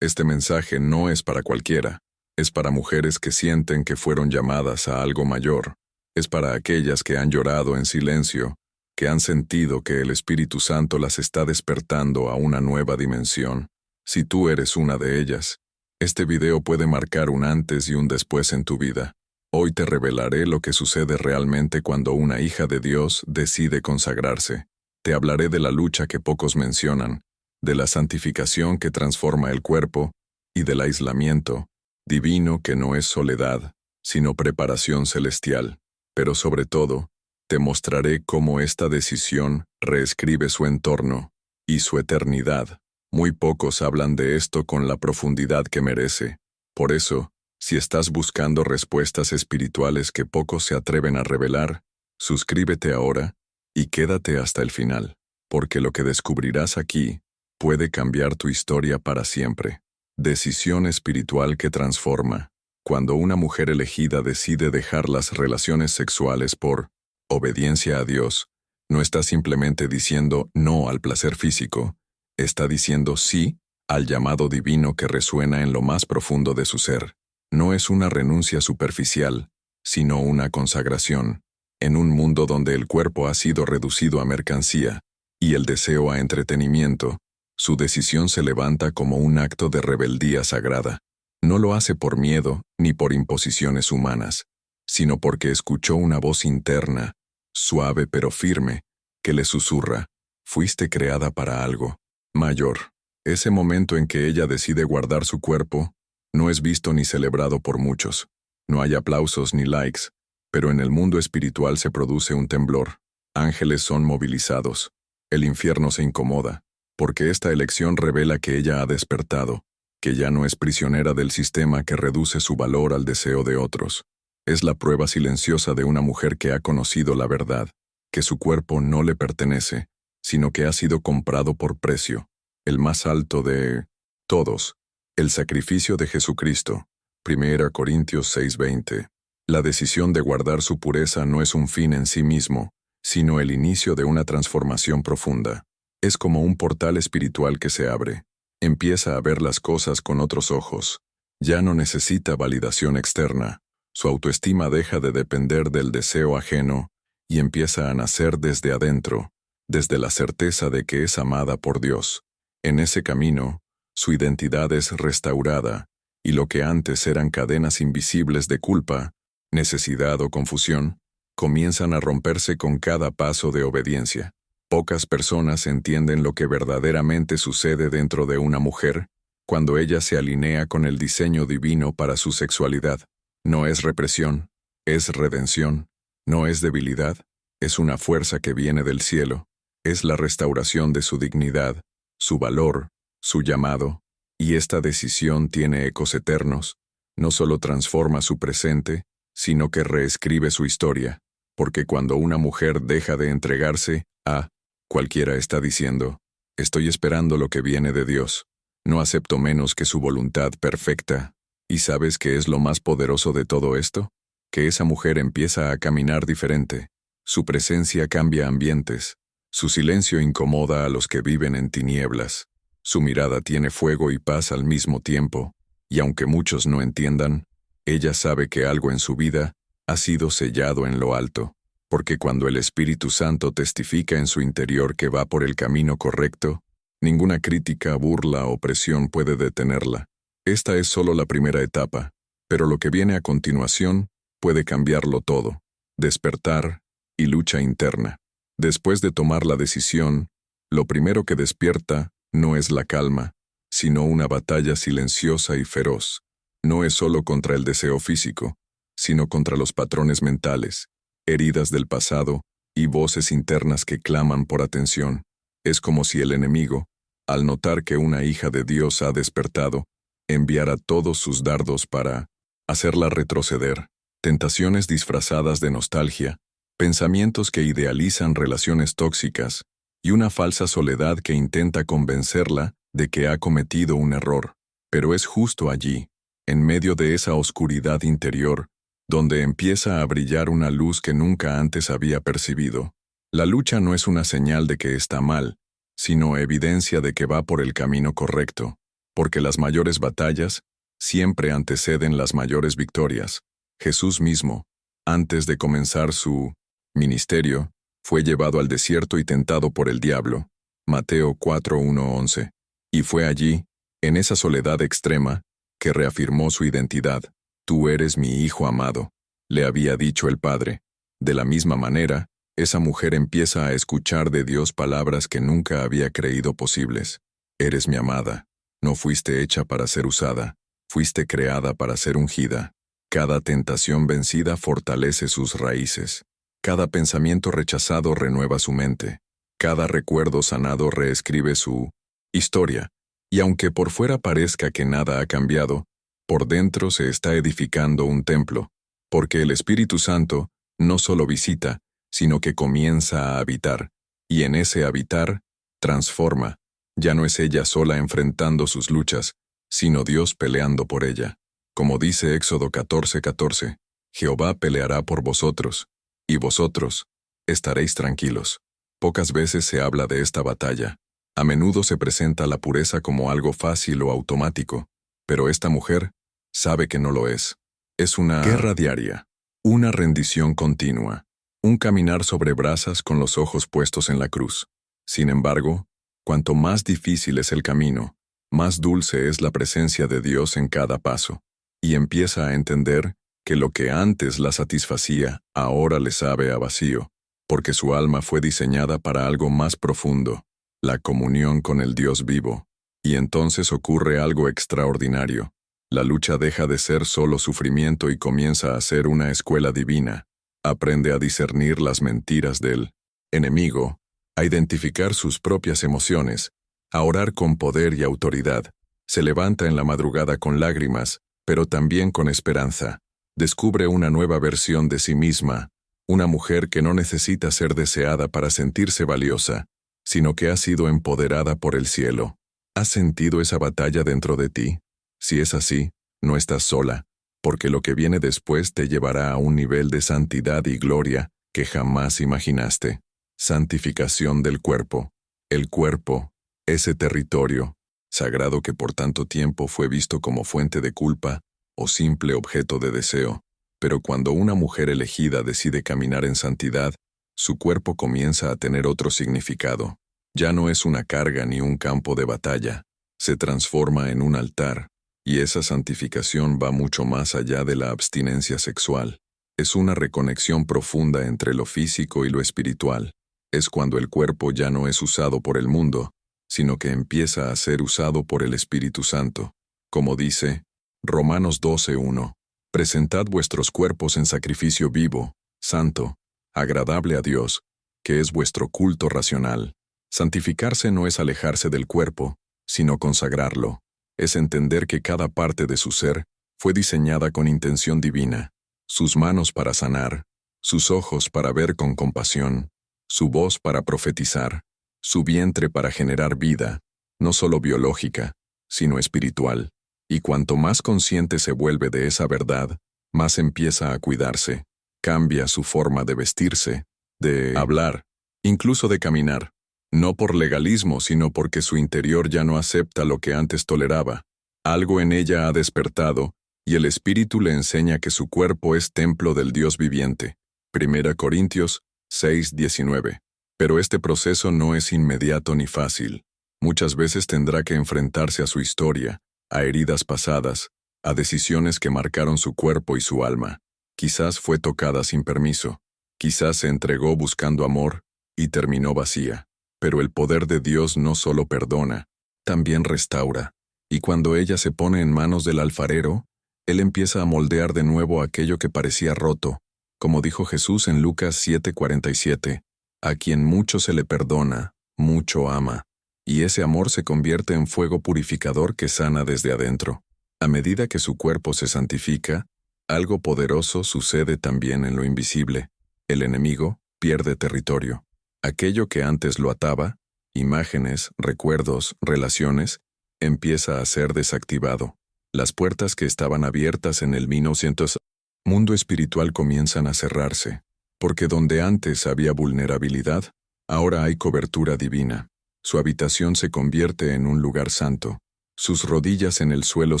Este mensaje no es para cualquiera. Es para mujeres que sienten que fueron llamadas a algo mayor. Es para aquellas que han llorado en silencio, que han sentido que el Espíritu Santo las está despertando a una nueva dimensión. Si tú eres una de ellas, este video puede marcar un antes y un después en tu vida. Hoy te revelaré lo que sucede realmente cuando una hija de Dios decide consagrarse. Te hablaré de la lucha que pocos mencionan, de la santificación que transforma el cuerpo y del aislamiento divino que no es soledad, sino preparación celestial. Pero sobre todo, te mostraré cómo esta decisión reescribe su entorno y su eternidad. Muy pocos hablan de esto con la profundidad que merece. Por eso, si estás buscando respuestas espirituales que pocos se atreven a revelar, suscríbete ahora y quédate hasta el final, porque lo que descubrirás aquí puede cambiar tu historia para siempre. Decisión espiritual que transforma. Cuando una mujer elegida decide dejar las relaciones sexuales por obediencia a Dios, no está simplemente diciendo no al placer físico, está diciendo sí al llamado divino que resuena en lo más profundo de su ser. No es una renuncia superficial, sino una consagración. En un mundo donde el cuerpo ha sido reducido a mercancía y el deseo a entretenimiento, su decisión se levanta como un acto de rebeldía sagrada. No lo hace por miedo ni por imposiciones humanas, sino porque escuchó una voz interna, suave pero firme, que le susurra: fuiste creada para algo mayor. Ese momento en que ella decide guardar su cuerpo no es visto ni celebrado por muchos. No hay aplausos ni likes, pero en el mundo espiritual se produce un temblor. Ángeles son movilizados. El infierno se incomoda, porque esta elección revela que ella ha despertado, que ya no es prisionera del sistema que reduce su valor al deseo de otros. Es la prueba silenciosa de una mujer que ha conocido la verdad, que su cuerpo no le pertenece, sino que ha sido comprado por precio, el más alto de todos, el sacrificio de Jesucristo. 1 Corintios 6:20. La decisión de guardar su pureza no es un fin en sí mismo, sino el inicio de una transformación profunda. Es como un portal espiritual que se abre. Empieza a ver las cosas con otros ojos. Ya no necesita validación externa. Su autoestima deja de depender del deseo ajeno y empieza a nacer desde adentro, desde la certeza de que es amada por Dios. En ese camino, su identidad es restaurada, y lo que antes eran cadenas invisibles de culpa, necesidad o confusión, comienzan a romperse con cada paso de obediencia. Pocas personas entienden lo que verdaderamente sucede dentro de una mujer cuando ella se alinea con el diseño divino para su sexualidad. No es represión, es redención. No es debilidad, es una fuerza que viene del cielo. Es la restauración de su dignidad, su valor, su llamado. Y esta decisión tiene ecos eternos. No solo transforma su presente, sino que reescribe su historia. Porque cuando una mujer deja de entregarse a cualquiera, está diciendo: estoy esperando lo que viene de Dios. No acepto menos que su voluntad perfecta. ¿Y sabes qué es lo más poderoso de todo esto? Que esa mujer empieza a caminar diferente. Su presencia cambia ambientes. Su silencio incomoda a los que viven en tinieblas. Su mirada tiene fuego y paz al mismo tiempo. Y aunque muchos no entiendan, ella sabe que algo en su vida ha sido sellado en lo alto. Porque cuando el Espíritu Santo testifica en su interior que va por el camino correcto, ninguna crítica, burla o presión puede detenerla. Esta es solo la primera etapa, pero lo que viene a continuación puede cambiarlo todo. Despertar y lucha interna. Después de tomar la decisión, lo primero que despierta no es la calma, sino una batalla silenciosa y feroz. No es solo contra el deseo físico, sino contra los patrones mentales, heridas del pasado y voces internas que claman por atención. Es como si el enemigo, al notar que una hija de Dios ha despertado, enviara todos sus dardos para hacerla retroceder. Tentaciones disfrazadas de nostalgia, pensamientos que idealizan relaciones tóxicas y una falsa soledad que intenta convencerla de que ha cometido un error. Pero es justo allí, en medio de esa oscuridad interior, donde empieza a brillar una luz que nunca antes había percibido. La lucha no es una señal de que está mal, sino evidencia de que va por el camino correcto. porque las mayores batallas siempre anteceden las mayores victorias. Jesús mismo, antes de comenzar su ministerio, fue llevado al desierto y tentado por el diablo. Mateo 4:1-11. Y fue allí, en esa soledad extrema, que reafirmó su identidad. Tú eres mi Hijo amado, le había dicho el Padre. De la misma manera, esa mujer empieza a escuchar de Dios palabras que nunca había creído posibles. Eres mi amada, no fuiste hecha para ser usada, fuiste creada para ser ungida. Cada tentación vencida fortalece sus raíces. Cada pensamiento rechazado renueva su mente. Cada recuerdo sanado reescribe su historia. Y aunque por fuera parezca que nada ha cambiado, por dentro se está edificando un templo, porque el Espíritu Santo no solo visita, sino que comienza a habitar, y en ese habitar, transforma. Ya no es ella sola enfrentando sus luchas, sino Dios peleando por ella. Como dice Éxodo 14:14, Jehová peleará por vosotros, y vosotros estaréis tranquilos. Pocas veces se habla de esta batalla. A menudo se presenta la pureza como algo fácil o automático, pero esta mujer sabe que no lo es. Es una guerra diaria, una rendición continua, un caminar sobre brasas con los ojos puestos en la cruz. Sin embargo, cuanto más difícil es el camino, más dulce es la presencia de Dios en cada paso, y empieza a entender que lo que antes la satisfacía ahora le sabe a vacío, porque su alma fue diseñada para algo más profundo, la comunión con el Dios vivo. Y entonces ocurre algo extraordinario. La lucha deja de ser solo sufrimiento y comienza a ser una escuela divina. Aprende a discernir las mentiras del enemigo, a identificar sus propias emociones, a orar con poder y autoridad. Se levanta en la madrugada con lágrimas, pero también con esperanza. Descubre una nueva versión de sí misma, una mujer que no necesita ser deseada para sentirse valiosa, sino que ha sido empoderada por el cielo. ¿Has sentido esa batalla dentro de ti? Si es así, no estás sola, porque lo que viene después te llevará a un nivel de santidad y gloria que jamás imaginaste. Santificación del cuerpo. El cuerpo, ese territorio sagrado que por tanto tiempo fue visto como fuente de culpa o simple objeto de deseo. Pero cuando una mujer elegida decide caminar en santidad, su cuerpo comienza a tener otro significado. Ya no es una carga ni un campo de batalla, se transforma en un altar, y esa santificación va mucho más allá de la abstinencia sexual. Es una reconexión profunda entre lo físico y lo espiritual. Es cuando el cuerpo ya no es usado por el mundo, sino que empieza a ser usado por el Espíritu Santo. Como dice Romanos 12:1, presentad vuestros cuerpos en sacrificio vivo, santo, agradable a Dios, que es vuestro culto racional. Santificarse no es alejarse del cuerpo, sino consagrarlo. Es entender que cada parte de su ser fue diseñada con intención divina, sus manos para sanar, sus ojos para ver con compasión, su voz para profetizar, su vientre para generar vida, no solo biológica, sino espiritual. Y cuanto más consciente se vuelve de esa verdad, más empieza a cuidarse, cambia su forma de vestirse, de hablar, incluso de caminar. No por legalismo, sino porque su interior ya no acepta lo que antes toleraba. Algo en ella ha despertado, y el Espíritu le enseña que su cuerpo es templo del Dios viviente. 1 Corintios 6:19. Pero este proceso no es inmediato ni fácil. Muchas veces tendrá que enfrentarse a su historia, a heridas pasadas, a decisiones que marcaron su cuerpo y su alma. Quizás fue tocada sin permiso, quizás se entregó buscando amor y terminó vacía. Pero el poder de Dios no solo perdona, también restaura. Y cuando ella se pone en manos del alfarero, Él empieza a moldear de nuevo aquello que parecía roto. Como dijo Jesús en Lucas 7:47, a quien mucho se le perdona, mucho ama. Y ese amor se convierte en fuego purificador que sana desde adentro. A medida que su cuerpo se santifica, algo poderoso sucede también en lo invisible. El enemigo pierde territorio. Aquello que antes lo ataba, imágenes, recuerdos, relaciones, empieza a ser desactivado. Las puertas que estaban abiertas en el 1900 mundo espiritual comienzan a cerrarse, porque donde antes había vulnerabilidad, ahora hay cobertura divina. Su habitación se convierte en un lugar santo. Sus rodillas en el suelo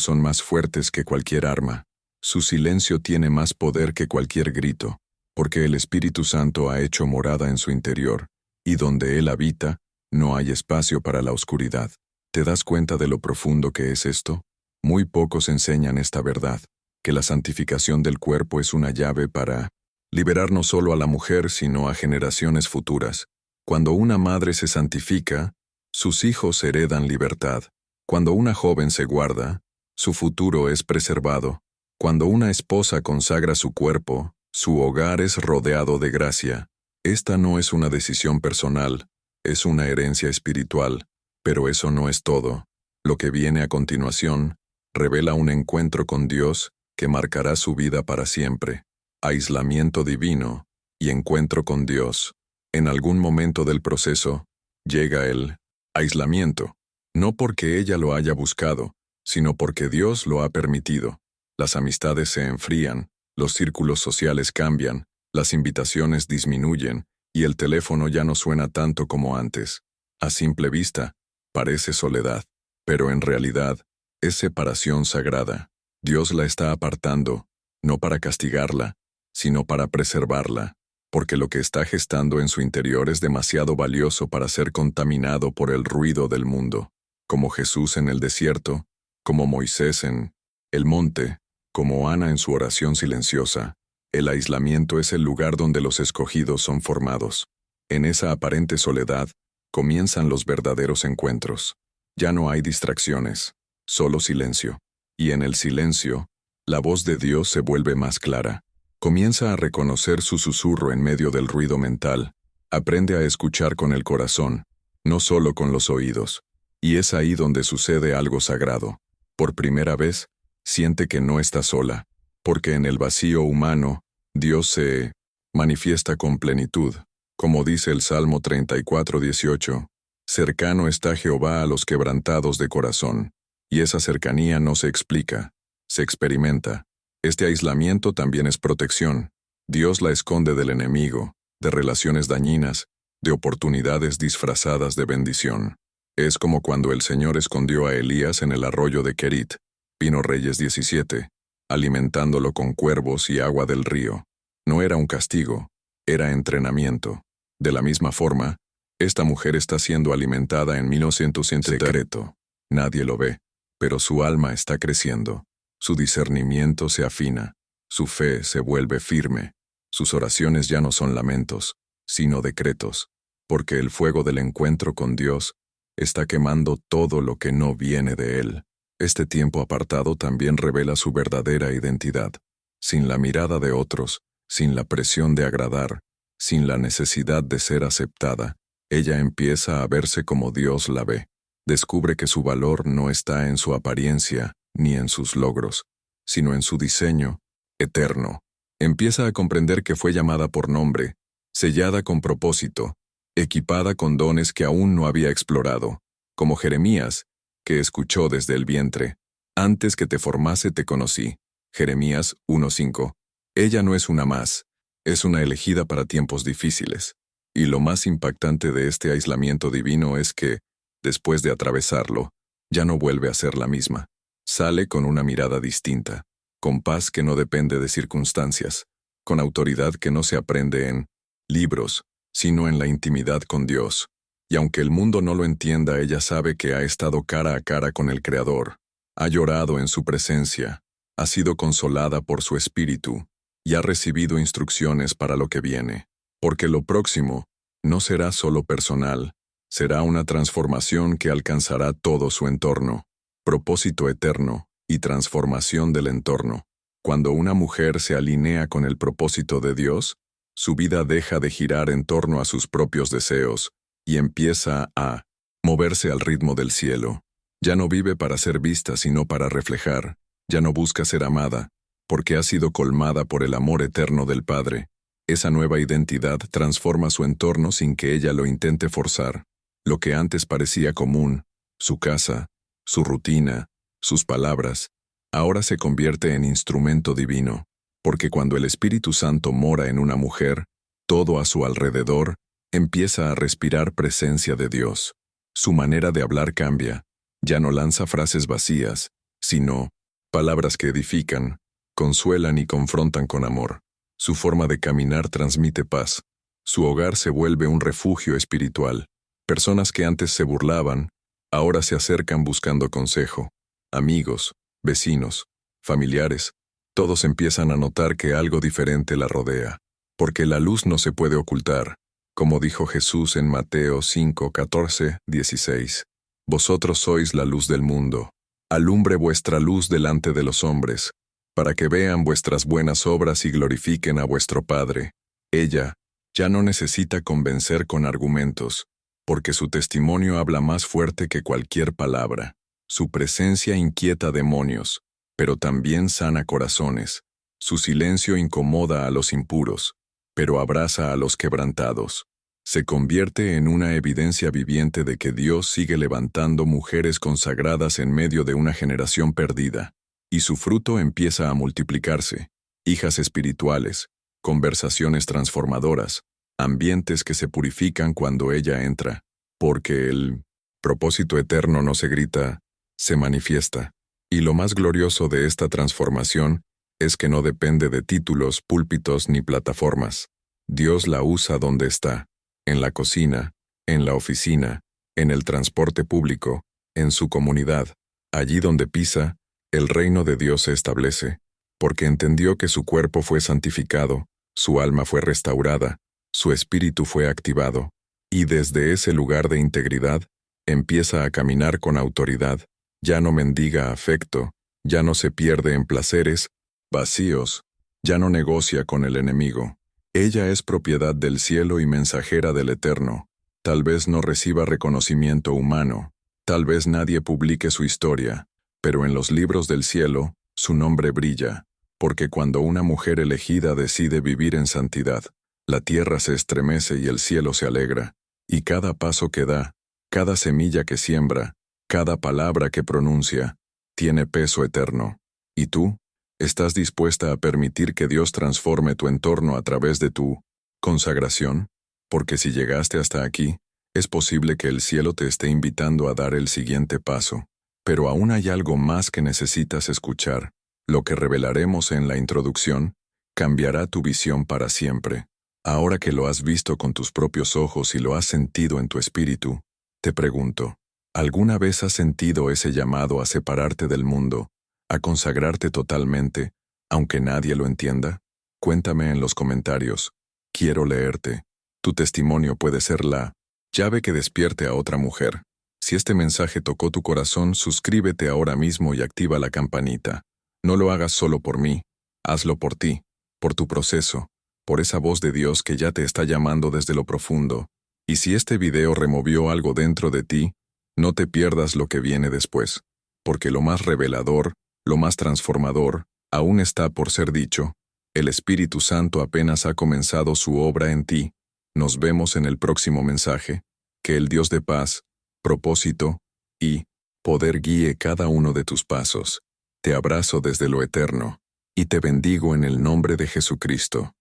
son más fuertes que cualquier arma. Su silencio tiene más poder que cualquier grito, porque el Espíritu Santo ha hecho morada en su interior, y donde Él habita, no hay espacio para la oscuridad. ¿Te das cuenta de lo profundo que es esto? Muy pocos enseñan esta verdad, que la santificación del cuerpo es una llave para liberar no solo a la mujer, sino a generaciones futuras. Cuando una madre se santifica, sus hijos heredan libertad. Cuando una joven se guarda, su futuro es preservado. Cuando una esposa consagra su cuerpo, su hogar es rodeado de gracia. Esta no es una decisión personal, es una herencia espiritual, pero eso no es todo. Lo que viene a continuación revela un encuentro con Dios que marcará su vida para siempre. Aislamiento divino y encuentro con Dios. En algún momento del proceso, llega el aislamiento, no porque ella lo haya buscado, sino porque Dios lo ha permitido. Las amistades se enfrían, los círculos sociales cambian, las invitaciones disminuyen, y el teléfono ya no suena tanto como antes. A simple vista, parece soledad, pero en realidad, es separación sagrada. Dios la está apartando, no para castigarla, sino para preservarla, porque lo que está gestando en su interior es demasiado valioso para ser contaminado por el ruido del mundo. Como Jesús en el desierto, como Moisés en el monte, como Ana en su oración silenciosa, el aislamiento es el lugar donde los escogidos son formados. En esa aparente soledad, comienzan los verdaderos encuentros. Ya no hay distracciones, solo silencio. Y en el silencio, la voz de Dios se vuelve más clara. Comienza a reconocer su susurro en medio del ruido mental. Aprende a escuchar con el corazón, no solo con los oídos. Y es ahí donde sucede algo sagrado. Por primera vez, siente que no está sola, porque en el vacío humano, Dios se manifiesta con plenitud. Como dice el Salmo 34:18, cercano está Jehová a los quebrantados de corazón. Y esa cercanía no se explica, se experimenta. Este aislamiento también es protección. Dios la esconde del enemigo, de relaciones dañinas, de oportunidades disfrazadas de bendición. Es como cuando el Señor escondió a Elías en el arroyo de Kerit, Vino Reyes 17, alimentándolo con cuervos y agua del río. No era un castigo, era entrenamiento. De la misma forma, esta mujer está siendo alimentada en 1900 en secreto. Nadie lo ve, pero su alma está creciendo. Su discernimiento se afina, su fe se vuelve firme, sus oraciones ya no son lamentos, sino decretos, porque el fuego del encuentro con Dios está quemando todo lo que no viene de Él. Este tiempo apartado también revela su verdadera identidad. Sin la mirada de otros, sin la presión de agradar, sin la necesidad de ser aceptada, ella empieza a verse como Dios la ve. Descubre que su valor no está en su apariencia ni en sus logros, sino en su diseño eterno. Empieza a comprender que fue llamada por nombre, sellada con propósito, equipada con dones que aún no había explorado, como Jeremías, que escuchó desde el vientre. Antes que te formase te conocí. Jeremías 1:5. Ella no es una más, es una elegida para tiempos difíciles. Y lo más impactante de este aislamiento divino es que, después de atravesarlo, ya no vuelve a ser la misma. Sale con una mirada distinta, con paz que no depende de circunstancias, con autoridad que no se aprende en libros, sino en la intimidad con Dios. Y aunque el mundo no lo entienda, ella sabe que ha estado cara a cara con el Creador, ha llorado en su presencia, ha sido consolada por su espíritu, y ha recibido instrucciones para lo que viene. Porque lo próximo no será solo personal, será una transformación que alcanzará todo su entorno. Propósito eterno y transformación del entorno. Cuando una mujer se alinea con el propósito de Dios, su vida deja de girar en torno a sus propios deseos y empieza a moverse al ritmo del cielo. Ya no vive para ser vista, sino para reflejar. Ya no busca ser amada, porque ha sido colmada por el amor eterno del Padre. Esa nueva identidad transforma su entorno sin que ella lo intente forzar. Lo que antes parecía común, su casa, su rutina, sus palabras, ahora se convierte en instrumento divino, porque cuando el Espíritu Santo mora en una mujer, todo a su alrededor empieza a respirar presencia de Dios. Su manera de hablar cambia, Ya no lanza frases vacías, sino palabras que edifican, consuelan y confrontan con amor. Su forma de caminar transmite paz. Su hogar se vuelve un refugio espiritual. Personas que antes se burlaban, ahora se acercan buscando consejo. Amigos, vecinos, familiares, todos empiezan a notar que algo diferente la rodea, porque la luz no se puede ocultar, como dijo Jesús en Mateo 5, 14, 16. Vosotros sois la luz del mundo. Alumbre vuestra luz delante de los hombres, para que vean vuestras buenas obras y glorifiquen a vuestro Padre. Ella ya no necesita convencer con argumentos, porque su testimonio habla más fuerte que cualquier palabra. Su presencia inquieta demonios, pero también sana corazones. Su silencio incomoda a los impuros, pero abraza a los quebrantados. Se convierte en una evidencia viviente de que Dios sigue levantando mujeres consagradas en medio de una generación perdida, y su fruto empieza a multiplicarse. Hijas espirituales, conversaciones transformadoras, ambientes que se purifican cuando ella entra, porque el propósito eterno no se grita, se manifiesta. Y lo más glorioso de esta transformación es que no depende de títulos, púlpitos ni plataformas. Dios la usa donde está, en la cocina, en la oficina, en el transporte público, en su comunidad. Allí donde pisa, el reino de Dios se establece, porque entendió que su cuerpo fue santificado, su alma fue restaurada, su espíritu fue activado, y desde ese lugar de integridad, empieza a caminar con autoridad. Ya no mendiga afecto, ya no se pierde en placeres vacíos, ya no negocia con el enemigo. Ella es propiedad del cielo y mensajera del Eterno. Tal vez no reciba reconocimiento humano, tal vez nadie publique su historia, pero en los libros del cielo, su nombre brilla, porque cuando una mujer elegida decide vivir en santidad, la tierra se estremece y el cielo se alegra, y cada paso que da, cada semilla que siembra, cada palabra que pronuncia, tiene peso eterno. ¿Y tú? ¿Estás dispuesta a permitir que Dios transforme tu entorno a través de tu consagración? Porque si llegaste hasta aquí, es posible que el cielo te esté invitando a dar el siguiente paso. Pero aún hay algo más que necesitas escuchar. Lo que revelaremos en la introducción cambiará tu visión para siempre. Ahora que lo has visto con tus propios ojos y lo has sentido en tu espíritu, te pregunto, ¿alguna vez has sentido ese llamado a separarte del mundo, a consagrarte totalmente, aunque nadie lo entienda? Cuéntame en los comentarios. Quiero leerte. Tu testimonio puede ser la llave que despierte a otra mujer. Si este mensaje tocó tu corazón, suscríbete ahora mismo y activa la campanita. No lo hagas solo por mí, hazlo por ti, por tu proceso, por esa voz de Dios que ya te está llamando desde lo profundo. Y si este video removió algo dentro de ti, no te pierdas lo que viene después, porque lo más revelador, lo más transformador, aún está por ser dicho. El Espíritu Santo apenas ha comenzado su obra en ti. Nos vemos en el próximo mensaje. Que el Dios de paz, propósito y poder guíe cada uno de tus pasos. Te abrazo desde lo eterno, y te bendigo en el nombre de Jesucristo.